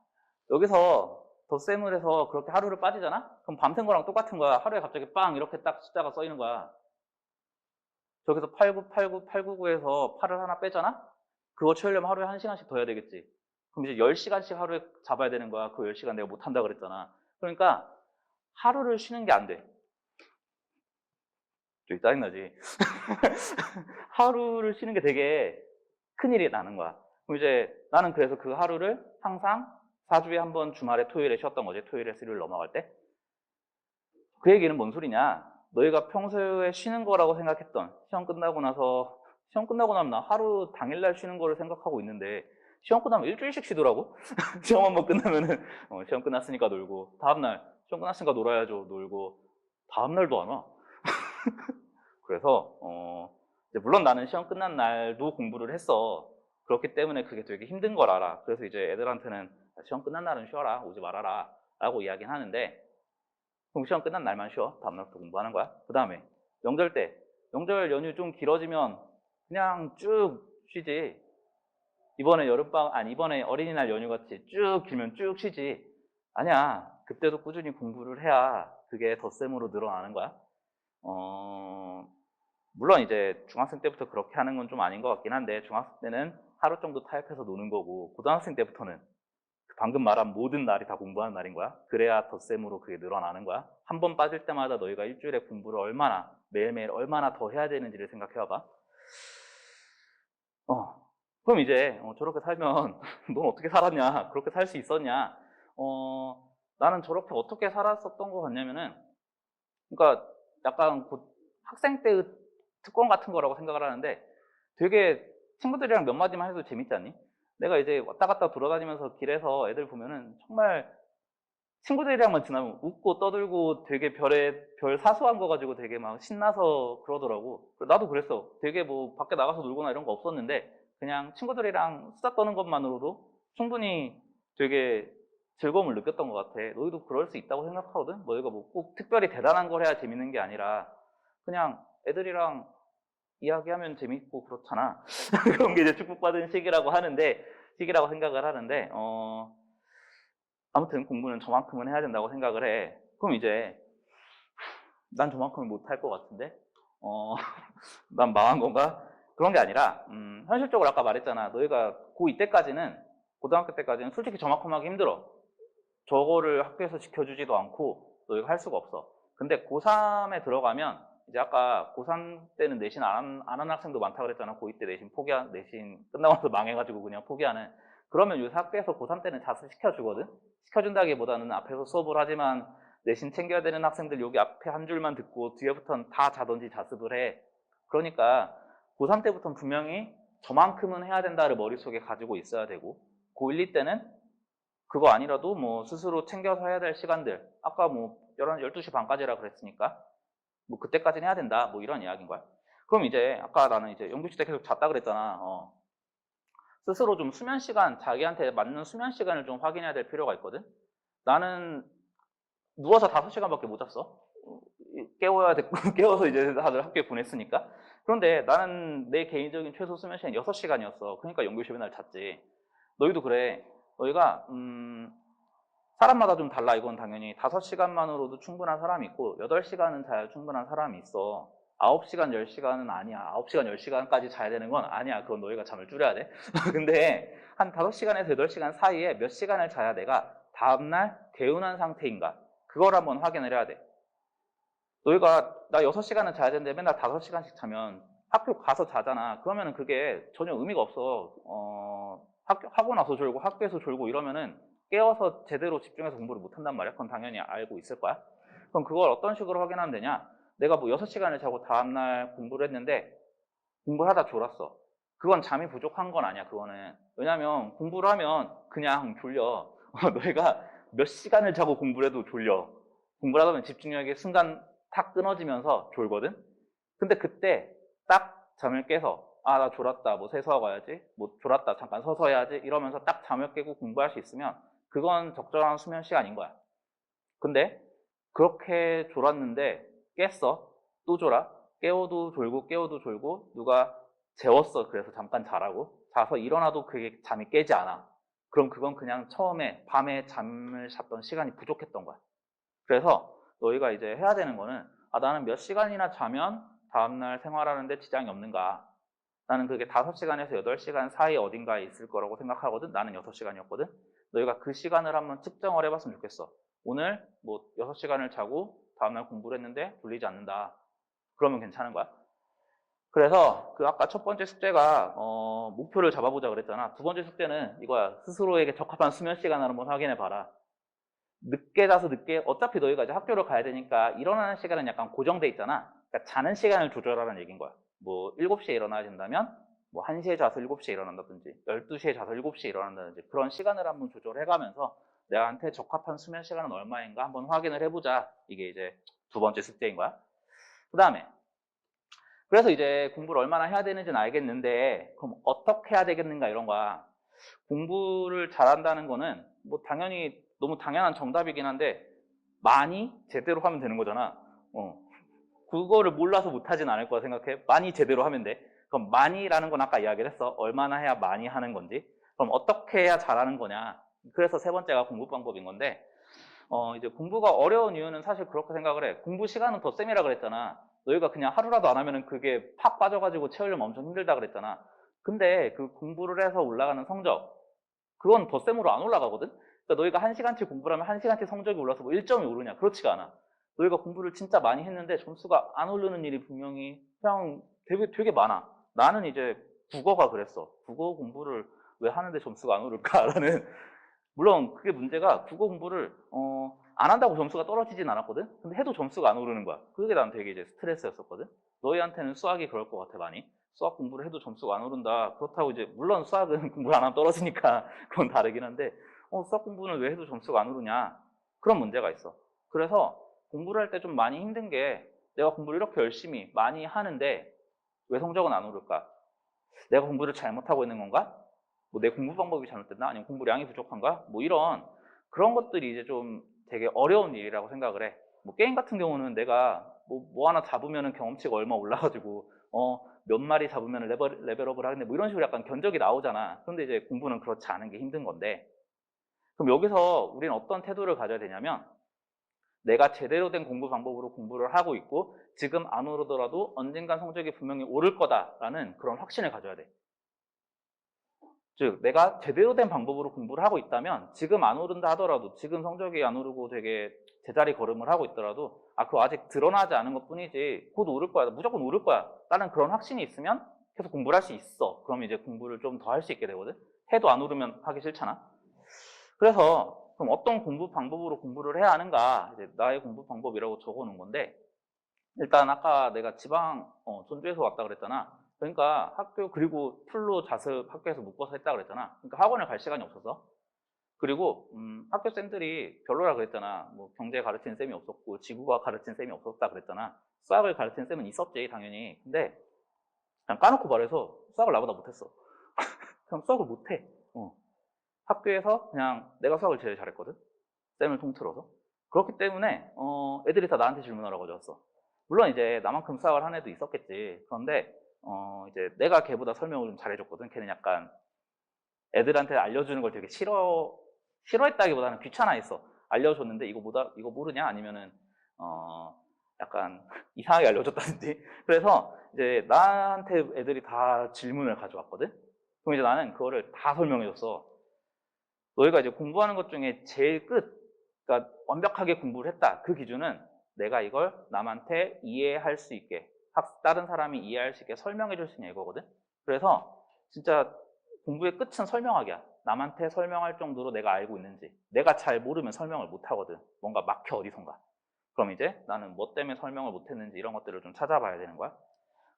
여기서 덧셈을 해서 그렇게 하루를 빠지잖아? 그럼 밤샌 거랑 똑같은 거야. 하루에 갑자기 빵 이렇게 딱 숫자가 써 있는 거야. 저기서 89, 89, 899에서 8을 하나 빼잖아? 그거 채우려면 하루에 1시간씩 더 해야 되겠지. 그럼 이제 10시간씩 하루에 잡아야 되는 거야. 그 10시간 내가 못한다 그랬잖아. 그러니까 하루를 쉬는 게 안 돼. 좀 짜증나지? 하루를 쉬는 게 되게 큰일이 나는 거야. 그럼 이제 나는 그래서 그 하루를 항상 4주에 한 번 주말에 토요일에 쉬었던 거지. 토요일에 수요일 넘어갈 때. 그 얘기는 뭔 소리냐? 너희가 평소에 쉬는 거라고 생각했던, 시험 끝나고 나면 나 하루 당일날 쉬는 거를 생각하고 있는데, 시험 끝나면 일주일씩 쉬더라고? 시험 한 번 끝나면은, 시험 끝났으니까 놀고, 다음날, 시험 끝났으니까 놀아야죠. 놀고, 다음날도 안 와. 그래서, 이제 물론 나는 시험 끝난 날도 공부를 했어. 그렇기 때문에 그게 되게 힘든 걸 알아. 그래서 이제 애들한테는 시험 끝난 날은 쉬어라, 오지 말아라, 라고 이야기는 하는데, 그럼 시험 끝난 날만 쉬어. 다음날부터 공부하는 거야. 그 다음에 명절 때, 명절 연휴 좀 길어지면 그냥 쭉 쉬지. 이번에 어린이날 연휴 같이 쭉 길면 쭉 쉬지. 아니야. 그때도 꾸준히 공부를 해야 그게 덧셈으로 늘어나는 거야. 물론 이제 중학생 때부터 그렇게 하는 건 좀 아닌 것 같긴 한데, 중학생 때는 하루 정도 타협해서 노는 거고, 고등학생 때부터는 방금 말한 모든 날이 다 공부하는 날인 거야. 그래야 덧셈으로 그게 늘어나는 거야. 한 번 빠질 때마다 너희가 일주일에 공부를 매일매일 얼마나 더 해야 되는지를 생각해봐. 그럼 이제 저렇게 살면 넌 어떻게 살았냐? 그렇게 살 수 있었냐? 나는 저렇게 어떻게 살았었던 것 같냐면은, 그러니까 약간 학생 때의 특권 같은 거라고 생각을 하는데, 되게 친구들이랑 몇 마디만 해도 재밌지 않니? 내가 이제 왔다 갔다 돌아다니면서 길에서 애들 보면은 정말 친구들이랑만 지나면 웃고 떠들고 되게 별 사소한 거 가지고 되게 막 신나서 그러더라고. 나도 그랬어. 되게 뭐 밖에 나가서 놀거나 이런 거 없었는데, 그냥 친구들이랑 수다 떠는 것만으로도 충분히 되게 즐거움을 느꼈던 것 같아. 너희도 그럴 수 있다고 생각하거든? 너희가 뭐 꼭 특별히 대단한 걸 해야 재밌는 게 아니라, 그냥 애들이랑 이야기하면 재밌고 그렇잖아. 그런 게 이제 축복받은 시기라고 생각을 하는데, 아무튼 공부는 저만큼은 해야 된다고 생각을 해. 그럼 이제 난 저만큼은 못할 것 같은데, 난 망한 건가? 그런 게 아니라, 현실적으로 아까 말했잖아. 너희가 고2 때까지는, 고등학교 때까지는 솔직히 저만큼 하기 힘들어. 저거를 학교에서 지켜주지도 않고 너희가 할 수가 없어. 근데 고3에 들어가면, 이제 아까 고3 때는 내신 안 하는 학생도 많다고 그랬잖아. 고2 때 내신 끝나고 나서 망해가지고 그냥 포기하는. 그러면 요새 학교에서 고3 때는 자습 시켜주거든? 시켜준다기보다는 앞에서 수업을 하지만 내신 챙겨야 되는 학생들 여기 앞에 한 줄만 듣고 뒤에부터는 다 자던지 자습을 해. 그러니까 고3 때부터는 분명히 저만큼은 해야 된다를 머릿속에 가지고 있어야 되고, 고1, 2 때는 그거 아니라도 뭐 스스로 챙겨서 해야 될 시간들, 아까 뭐 12시 반까지라 그랬으니까 뭐 그때까지는 해야 된다, 뭐 이런 이야기인 거야. 그럼 이제 아까 나는 이제 연구실 때 계속 잤다 그랬잖아. 스스로 좀 수면 시간, 자기한테 맞는 수면 시간을 좀 확인해야 될 필요가 있거든. 나는 누워서 5시간밖에 못 잤어. 깨워야 됐고 깨워서 이제 다들 학교에 보냈으니까. 그런데 나는 내 개인적인 최소 수면 시간이 6시간이었어. 그러니까 연구실 맨날 잤지. 너희도 그래. 너희가 사람마다 좀 달라. 이건 당연히 5시간만으로도 충분한 사람이 있고 8시간은 자야 충분한 사람이 있어. 9시간, 10시간은 아니야. 9시간, 10시간까지 자야 되는 건 아니야. 그건 너희가 잠을 줄여야 돼. 근데 한 5시간에서 8시간 사이에 몇 시간을 자야 내가 다음날 개운한 상태인가? 그걸 한번 확인을 해야 돼. 너희가 나 6시간은 자야 되는데 맨날 5시간씩 자면 학교 가서 자잖아. 그러면은 그게 전혀 의미가 없어. 하고 나서 졸고 학교에서 졸고 이러면은 깨워서 제대로 집중해서 공부를 못 한단 말이야. 그건 당연히 알고 있을 거야. 그럼 그걸 어떤 식으로 확인하면 되냐? 내가 뭐 6시간을 자고 다음날 공부를 했는데 공부를 하다 졸았어. 그건 잠이 부족한 건 아니야. 그거는. 왜냐면 공부를 하면 그냥 졸려. 너희가 몇 시간을 자고 공부를 해도 졸려. 공부를 하다 보면 집중력이 순간 탁 끊어지면서 졸거든? 근데 그때 딱 잠을 깨서 아, 나 졸았다. 뭐 세수하고 와야지. 뭐 졸았다. 잠깐 서서 해야지. 이러면서 딱 잠을 깨고 공부할 수 있으면 그건 적절한 수면 시간인 거야. 근데 그렇게 졸았는데 깼어. 또 졸아. 깨워도 졸고 깨워도 졸고 누가 재웠어. 그래서 잠깐 자라고. 자서 일어나도 그게 잠이 깨지 않아. 그럼 그건 그냥 처음에 밤에 잠을 잤던 시간이 부족했던 거야. 그래서 너희가 이제 해야 되는 거는 아, 나는 몇 시간이나 자면 다음날 생활하는데 지장이 없는가. 나는 그게 5시간에서 8시간 사이 어딘가에 있을 거라고 생각하거든. 나는 6시간이었거든. 너희가 그 시간을 한번 측정을 해봤으면 좋겠어. 오늘 뭐 6시간을 자고 다음날 공부를 했는데 졸리지 않는다. 그러면 괜찮은 거야. 그래서 그 아까 첫 번째 숙제가 목표를 잡아보자 그랬잖아. 두 번째 숙제는 이거야. 스스로에게 적합한 수면 시간을 한번 확인해 봐라. 늦게 자서 늦게 어차피 너희가 이제 학교를 가야 되니까 일어나는 시간은 약간 고정돼 있잖아. 그러니까 자는 시간을 조절하라는 얘기인 거야. 뭐 7시에 일어나야 된다면 뭐 1시에 자서 7시에 일어난다든지 12시에 자서 7시에 일어난다든지 그런 시간을 한번 조절해가면서 내한테 적합한 수면 시간은 얼마인가 한번 확인을 해보자. 이게 이제 두 번째 숙제인 거야. 그 다음에 그래서 이제 공부를 얼마나 해야 되는지는 알겠는데 그럼 어떻게 해야 되겠는가 이런 거야. 공부를 잘한다는 거는 뭐 당연히 너무 당연한 정답이긴 한데 많이 제대로 하면 되는 거잖아. 그거를 몰라서 못하진 않을 거라 생각해. 많이 제대로 하면 돼. 그럼 많이라는 건 아까 이야기를 했어. 얼마나 해야 많이 하는 건지. 그럼 어떻게 해야 잘하는 거냐. 그래서 세 번째가 공부 방법인 건데 이제 공부가 어려운 이유는 사실 그렇게 생각을 해. 공부 시간은 더 쌤이라 그랬잖아. 너희가 그냥 하루라도 안 하면은 그게 팍 빠져가지고 채우려면 엄청 힘들다 그랬잖아. 근데 그 공부를 해서 올라가는 성적, 그건 덧셈으로 안 올라가거든? 그러니까 너희가 1시간치 공부를 하면 1시간치 성적이 올라서 뭐 1점이 오르냐? 그렇지가 않아. 너희가 공부를 진짜 많이 했는데 점수가 안 오르는 일이 분명히 그냥 되게 많아. 나는 이제 국어가 그랬어. 국어 공부를 왜 하는데 점수가 안 오를까라는 물론 그게 문제가 국어 공부를 안 한다고 점수가 떨어지진 않았거든? 근데 해도 점수가 안 오르는 거야. 그게 난 되게 이제 스트레스였었거든? 너희한테는 수학이 그럴 것 같아, 많이. 수학 공부를 해도 점수가 안 오른다. 그렇다고 이제, 물론 수학은 공부를 안 하면 떨어지니까 그건 다르긴 한데, 수학 공부는 왜 해도 점수가 안 오르냐? 그런 문제가 있어. 그래서 공부를 할 때 좀 많이 힘든 게 내가 공부를 이렇게 열심히 많이 하는데 왜 성적은 안 오를까? 내가 공부를 잘못하고 있는 건가? 뭐 내 공부 방법이 잘못됐나? 아니면 공부량이 부족한가? 뭐 이런 그런 것들이 이제 좀 되게 어려운 일이라고 생각을 해. 뭐 게임 같은 경우는 내가 뭐 하나 잡으면은 경험치가 얼마 올라가지고 몇 마리 잡으면 레벨업을 하는데 뭐 이런 식으로 약간 견적이 나오잖아. 그런데 이제 공부는 그렇지 않은 게 힘든 건데 그럼 여기서 우리는 어떤 태도를 가져야 되냐면 내가 제대로 된 공부 방법으로 공부를 하고 있고 지금 안 오르더라도 언젠간 성적이 분명히 오를 거다라는 그런 확신을 가져야 돼. 즉 내가 제대로 된 방법으로 공부를 하고 있다면 지금 안 오른다 하더라도 지금 성적이 안 오르고 되게 제자리 걸음을 하고 있더라도 그거 아직 드러나지 않은 것 뿐이지 곧 오를 거야. 무조건 오를 거야. 라는 그런 확신이 있으면 계속 공부를 할 수 있어. 그럼 이제 공부를 좀 더 할 수 있게 되거든. 해도 안 오르면 하기 싫잖아. 그래서 그럼 어떤 공부 방법으로 공부를 해야 하는가 이제 나의 공부 방법이라고 적어놓은 건데 일단 아까 내가 지방 전주에서 왔다 그랬잖아. 그러니까 학교 그리고 풀로 자습 학교에서 묶어서 했다 그랬잖아. 그러니까 학원을 갈 시간이 없어서. 그리고 학교 쌤들이 별로라 그랬잖아. 뭐 경제 가르치는 쌤이 없었고 지구과학 가르치는 쌤이 없었다 그랬잖아. 수학을 가르치는 쌤은 있었지 당연히. 근데 그냥 까놓고 말해서 수학을 나보다 못했어. 그냥 수학을 못해. 학교에서 그냥 내가 수학을 제일 잘했거든. 쌤을 통틀어서. 그렇기 때문에 애들이 다 나한테 질문하라고 하셨어. 물론 이제 나만큼 수학을 한 애도 있었겠지. 그런데 이제 내가 걔보다 설명을 좀 잘해줬거든. 걔는 약간 애들한테 알려주는 걸 되게 싫어했다기보다는 귀찮아했어. 알려줬는데 이거 모르냐? 아니면은 약간 이상하게 알려줬다든지. 그래서 이제 나한테 애들이 다 질문을 가져왔거든. 그럼 이제 나는 그거를 다 설명해줬어. 너희가 이제 공부하는 것 중에 제일 그러니까 완벽하게 공부를 했다. 그 기준은 내가 이걸 남한테 이해할 수 있게, 다른 사람이 이해할 수 있게 설명해 줄 수 있냐 이거거든. 그래서 진짜 공부의 끝은 설명하기야. 남한테 설명할 정도로 내가 알고 있는지. 내가 잘 모르면 설명을 못 하거든. 뭔가 막혀 어디선가. 그럼 이제 나는 뭐 때문에 설명을 못 했는지 이런 것들을 좀 찾아봐야 되는 거야.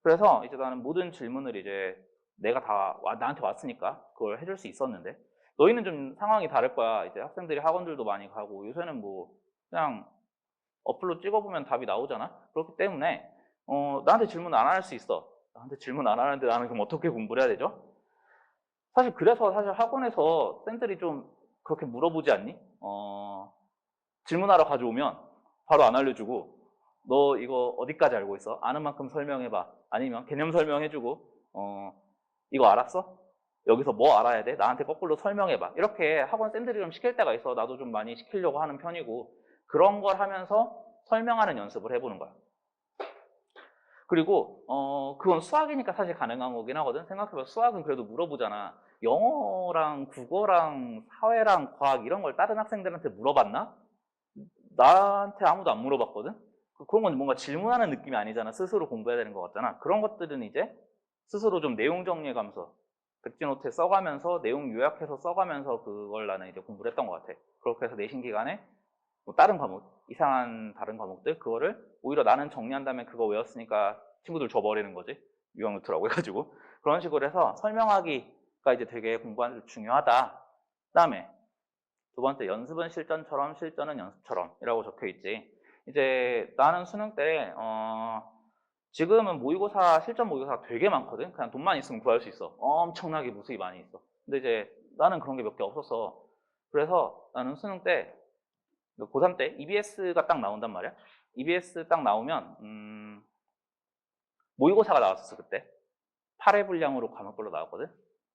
그래서 이제 나는 모든 질문을 이제 내가 다 나한테 왔으니까 그걸 해줄 수 있었는데, 너희는 좀 상황이 다를 거야. 이제 학생들이 학원들도 많이 가고 요새는 뭐 그냥 어플로 찍어보면 답이 나오잖아. 그렇기 때문에 나한테 질문 안 할 수 있어. 나한테 질문 안 하는데 나는 그럼 어떻게 공부를 해야 되죠? 사실 그래서 사실 학원에서 쌤들이 좀 그렇게 물어보지 않니? 질문하러 가져오면 바로 안 알려주고, 너 이거 어디까지 알고 있어? 아는 만큼 설명해봐. 아니면 개념 설명해주고, 이거 알았어? 여기서 뭐 알아야 돼? 나한테 거꾸로 설명해봐. 이렇게 학원 쌤들이 좀 시킬 때가 있어. 나도 좀 많이 시키려고 하는 편이고, 그런 걸 하면서 설명하는 연습을 해보는 거야. 그리고 그건 수학이니까 사실 가능한 거긴 하거든. 생각해봐. 수학은 그래도 물어보잖아. 영어랑 국어랑 사회랑 과학 이런 걸 다른 학생들한테 물어봤나? 나한테 아무도 안 물어봤거든. 그런 건 뭔가 질문하는 느낌이 아니잖아. 스스로 공부해야 되는 것 같잖아. 그런 것들은 이제 스스로 좀 내용 정리해가면서 백지노트에 써가면서 내용 요약해서 써가면서 그걸 나는 이제 공부를 했던 것 같아. 그렇게 해서 내신 기간에 뭐 다른 과목, 이상한 다른 과목들 그거를 오히려 나는 정리한 다음에 그거 외웠으니까 친구들 줘버리는 거지. 유형노트라고 해가지고. 그런 식으로 해서 설명하기가 이제 되게 공부하는 데 중요하다. 그다음에 두 번째, 연습은 실전처럼 실전은 연습처럼 이라고 적혀 있지. 이제 나는 수능 때 지금은 모의고사, 실전 모의고사가 되게 많거든. 그냥 돈만 있으면 구할 수 있어. 엄청나게 무수히 많이 있어. 근데 이제 나는 그런 게 몇 개 없었어. 그래서 나는 수능 때 고3 때 EBS가 딱 나온단 말이야. EBS 딱 나오면 모의고사가 나왔었어. 그때 8회 분량으로 과목별로 나왔거든.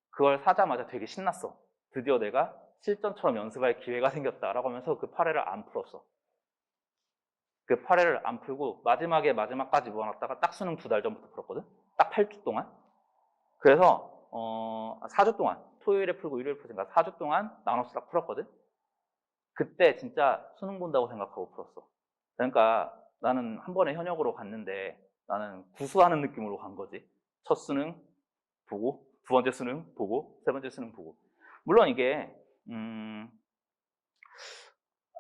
그걸 사자마자 되게 신났어. 드디어 내가 실전처럼 연습할 기회가 생겼다라고 하면서 그 8회를 안 풀었어. 그 8회를 안 풀고 마지막까지 모아놨다가 딱 수능 2달 전부터 풀었거든. 딱 8주 동안. 그래서 4주 동안 토요일에 풀고 일요일에 풀으니까 4주 동안 나눠서 딱 풀었거든. 그때 진짜 수능 본다고 생각하고 풀었어. 그러니까 나는 한 번에 현역으로 갔는데 나는 구수하는 느낌으로 간 거지. 첫 수능 보고, 두 번째 수능 보고, 세 번째 수능 보고. 물론 이게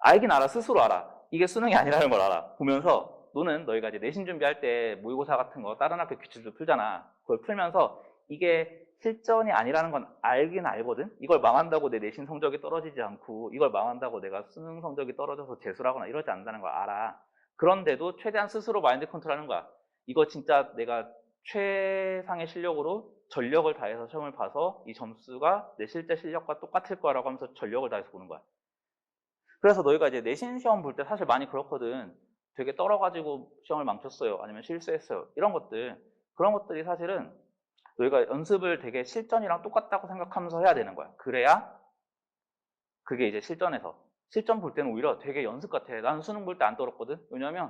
알긴 알아. 스스로 알아. 이게 수능이 아니라는 걸 알아. 보면서 너는 너희가 이제 내신 준비할 때 모의고사 같은 거 다른 학교 규칙도 풀잖아. 그걸 풀면서 이게 실전이 아니라는 건 알긴 알거든. 이걸 망한다고 내 내신 성적이 떨어지지 않고 이걸 망한다고 내가 수능 성적이 떨어져서 재수하거나 이러지 않는다는 걸 알아. 그런데도 최대한 스스로 마인드 컨트롤하는 거야. 이거 진짜 내가 최상의 실력으로 전력을 다해서 시험을 봐서 이 점수가 내 실제 실력과 똑같을 거라고 하면서 전력을 다해서 보는 거야. 그래서 너희가 이제 내신 시험 볼 때 사실 많이 그렇거든. 되게 떨어가지고 시험을 망쳤어요. 아니면 실수했어요. 이런 것들. 그런 것들이 사실은 너희가 연습을 되게 실전이랑 똑같다고 생각하면서 해야 되는 거야. 그래야 그게 이제 실전 볼 때는 오히려 되게 연습 같아. 나는 수능 볼 때 안 떨었거든. 왜냐면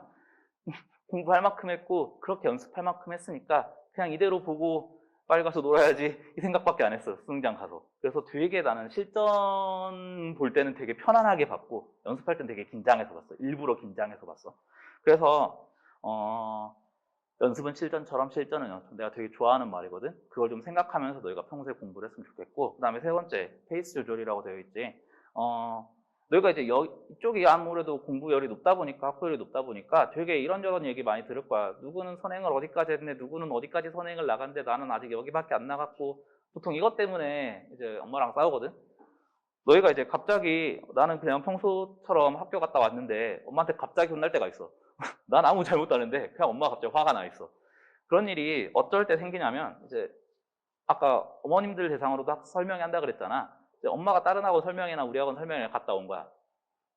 공부할 만큼 했고 그렇게 연습할 만큼 했으니까 그냥 이대로 보고 빨리 가서 놀아야지 이 생각밖에 안 했어. 수능장 가서. 그래서 되게 나는 실전 볼 때는 되게 편안하게 봤고 연습할 땐 되게 긴장해서 봤어. 일부러 긴장해서 봤어. 그래서 연습은 실전처럼 실전은 연습. 내가 되게 좋아하는 말이거든. 그걸 좀 생각하면서 너희가 평소에 공부를 했으면 좋겠고, 그 다음에 세 번째 페이스 조절이라고 되어 있지. 너희가 이제 이쪽이 아무래도 공부열이 높다 보니까, 학부열이 높다 보니까 되게 이런저런 얘기 많이 들을 거야. 누구는 선행을 어디까지 했네, 누구는 어디까지 선행을 나갔는데 나는 아직 여기밖에 안 나갔고, 보통 이것 때문에 이제 엄마랑 싸우거든. 너희가 이제 갑자기 나는 그냥 평소처럼 학교 갔다 왔는데 엄마한테 갑자기 혼날 때가 있어. 난 아무 잘못도 안 했는데 그냥 엄마가 갑자기 화가 나 있어. 그런 일이 어쩔 때 생기냐면 이제 아까 어머님들 대상으로도 설명회 한다 그랬잖아. 이제 엄마가 다른 학원 설명회나 우리 학원 설명회 갔다 온 거야.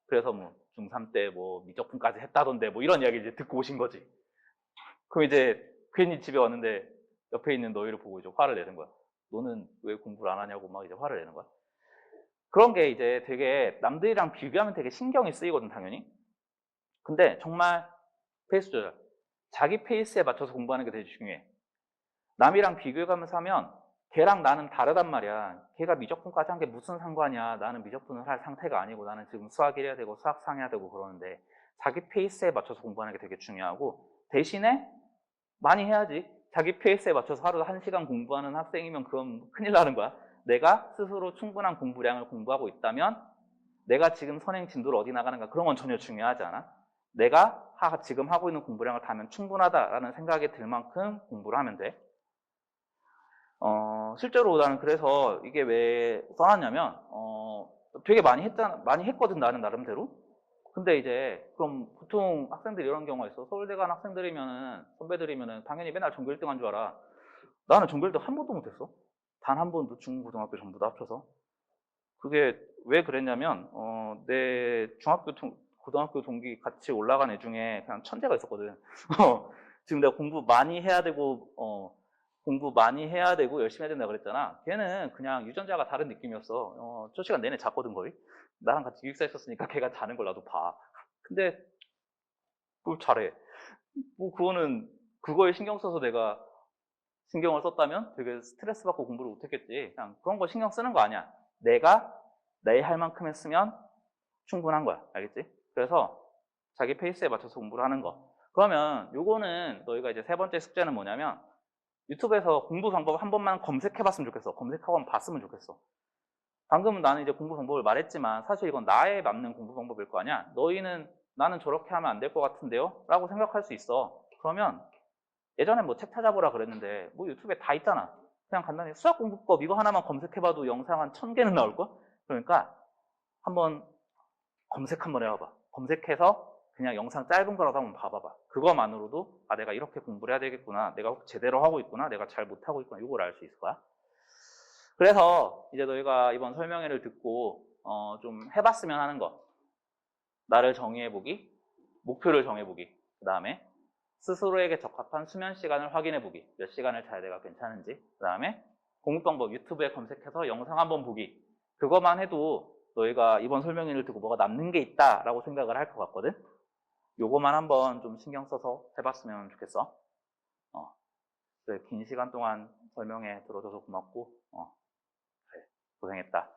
그래서 뭐 중3 때 뭐 미적분까지 했다던데 뭐 이런 이야기 이제 듣고 오신 거지. 그럼 이제 괜히 집에 왔는데 옆에 있는 너희를 보고 이제 화를 내는 거야. 너는 왜 공부를 안 하냐고 막 이제 화를 내는 거야. 그런 게 이제 되게 남들이랑 비교하면 되게 신경이 쓰이거든, 당연히. 근데 정말 페이스 조절. 자기 페이스에 맞춰서 공부하는 게 되게 중요해. 남이랑 비교해가면서 하면 걔랑 나는 다르단 말이야. 걔가 미적분까지 한 게 무슨 상관이야. 나는 미적분을 할 상태가 아니고 나는 지금 수학 1해야 되고 수학 3해야 되고 그러는데 자기 페이스에 맞춰서 공부하는 게 되게 중요하고 대신에 많이 해야지. 자기 페이스에 맞춰서 하루 1시간 공부하는 학생이면 그건 큰일 나는 거야. 내가 스스로 충분한 공부량을 공부하고 있다면 내가 지금 선행 진도를 어디 나가는가 그런 건 전혀 중요하지 않아. 내가 지금 하고 있는 공부량을 다면 충분하다라는 생각이 들 만큼 공부를 하면 돼. 실제로 나는 그래서 이게 왜 써놨냐면, 되게 많이 했거든, 나는 나름대로. 근데 이제, 그럼 보통 학생들이 이런 경우가 있어. 서울대 간 학생들이면은, 선배들이면은, 당연히 맨날 전교 1등 한 줄 알아. 나는 전교 1등 한 번도 못했어. 단 한 번도 중고, 고등학교 전부 다 합쳐서. 그게 왜 그랬냐면, 내 고등학교 동기 같이 올라간 애 중에 그냥 천재가 있었거든. 지금 내가 공부 많이 해야 되고 열심히 해야 된다 그랬잖아. 걔는 그냥 유전자가 다른 느낌이었어. 저 시간 내내 잤거든, 거의. 나랑 같이 기숙사에 있었으니까 걔가 자는 걸 나도 봐. 근데 뭘 잘해. 뭐 그거는 그거에 신경 써서 내가 신경을 썼다면 되게 스트레스 받고 공부를 못했겠지. 그냥 그런 거 신경 쓰는 거 아니야. 내가 내 할 만큼 했으면 충분한 거야. 알겠지? 그래서 자기 페이스에 맞춰서 공부를 하는 거. 그러면 요거는 너희가 이제 세 번째 숙제는 뭐냐면 유튜브에서 공부 방법 한 번만 검색해봤으면 좋겠어. 검색하고 한번 봤으면 좋겠어. 방금은 나는 이제 공부 방법을 말했지만 사실 이건 나에 맞는 공부 방법일 거 아니야. 너희는 나는 저렇게 하면 안 될 것 같은데요? 라고 생각할 수 있어. 그러면 예전에 뭐 책 찾아보라 그랬는데 뭐 유튜브에 다 있잖아. 그냥 간단히 수학 공부법 이거 하나만 검색해봐도 영상 한 1000개는 나올걸? 그러니까 한번 검색 한번 해봐봐. 검색해서 그냥 영상 짧은 거라도 한번 봐봐봐. 그거만으로도 아 내가 이렇게 공부를 해야 되겠구나. 내가 제대로 하고 있구나. 내가 잘 못하고 있구나. 이걸 알 수 있을 거야. 그래서 이제 너희가 이번 설명회를 듣고 좀 해봤으면 하는 거. 나를 정의해보기, 목표를 정해보기. 그 다음에 스스로에게 적합한 수면 시간을 확인해보기. 몇 시간을 자야 내가 괜찮은지. 그 다음에 공부방법 유튜브에 검색해서 영상 한번 보기. 그것만 해도 너희가 이번 설명회를 듣고 뭐가 남는 게 있다라고 생각을 할 것 같거든. 요거만 한번 좀 신경 써서 해봤으면 좋겠어. 그래, 긴 시간 동안 설명회 들어줘서 고맙고, 그래, 고생했다.